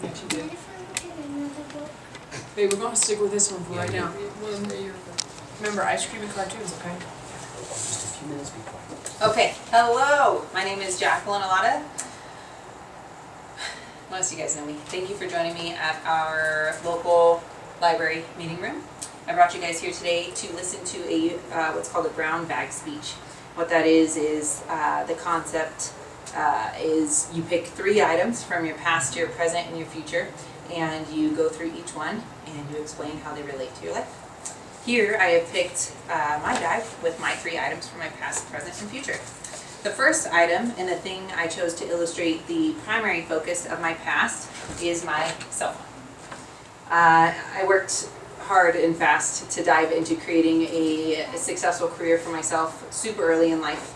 Yeah, she did. Babe, we're gonna stick with this one for right now. You're Remember, ice cream and cartoons, okay? Just a few minutes before. Okay, hello, my name is Jacqueline Allotta. Most of you guys know me. Thank you for joining me at our local library meeting room. I brought you guys here today to listen to a what's called a brown bag speech. What that is the concept is you pick 3 items from your past, your present, and your future, and you go through each one and you explain how they relate to your life. Here I have picked my bag with my 3 items from my past, present, and future. The first item, and the thing I chose to illustrate the primary focus of my past, is my cell phone. I worked hard and fast to dive into creating a successful career for myself super early in life.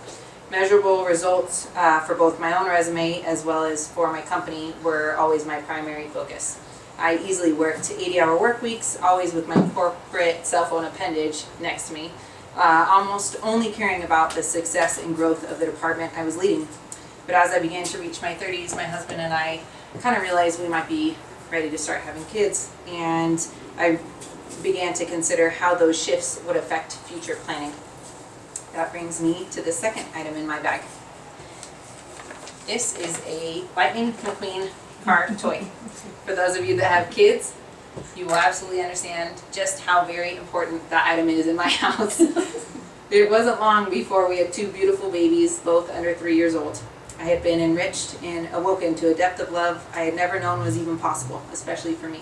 Measurable results for both my own resume as well as for my company were always my primary focus. I easily worked 80-hour work weeks, always with my corporate cell phone appendage next to me, almost only caring about the success and growth of the department I was leading. But as I began to reach my 30s, my husband and I kind of realized we might be ready to start having kids, and I began to consider how those shifts would affect future planning. That brings me to the second item in my bag. This is a Lightning McQueen car toy. For those of you that have kids, you will absolutely understand just how very important that item is in my house. It wasn't long before we had 2 beautiful babies, both under 3 years old. I had been enriched and awoken to a depth of love I had never known was even possible, especially for me.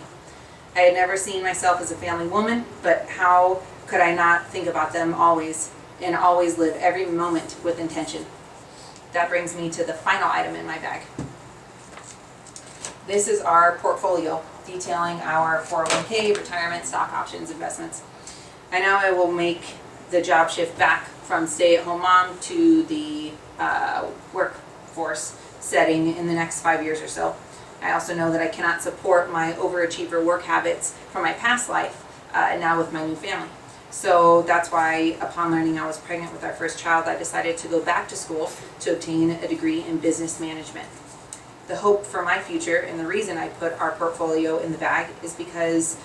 I had never seen myself as a family woman, but how could I not think about them always and always live every moment with intention? That brings me to the final item in my bag. This is our portfolio detailing our 401k, retirement, stock options, investments. I know I will make the job shift back from stay-at-home mom to the workforce setting in the next 5 years or so. I also know that I cannot support my overachiever work habits from my past life now with my new family. So that's why, upon learning I was pregnant with our first child, I decided to go back to school to obtain a degree in business management. The hope for my future, and the reason I put our portfolio in the bag, is because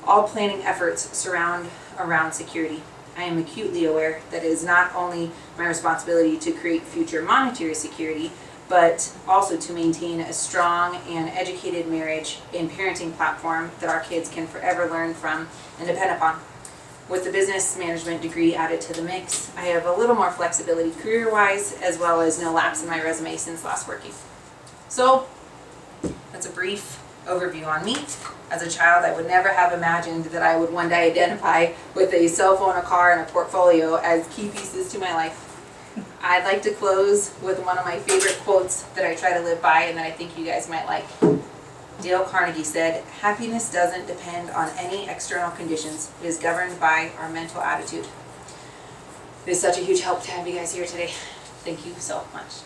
all planning efforts surround around security. I am acutely aware that it is not only my responsibility to create future monetary security, but also to maintain a strong and educated marriage and parenting platform that our kids can forever learn from and depend upon. With the business management degree added to the mix, I have a little more flexibility career-wise, as well as no lapse in my resume since last working. So, that's a brief overview on me. As a child, I would never have imagined that I would one day identify with a cell phone, a car, and a portfolio as key pieces to my life. I'd like to close with one of my favorite quotes that I try to live by and that I think you guys might like. Dale Carnegie said, "Happiness doesn't depend on any external conditions. It is governed by our mental attitude." It is such a huge help to have you guys here today. Thank you so much.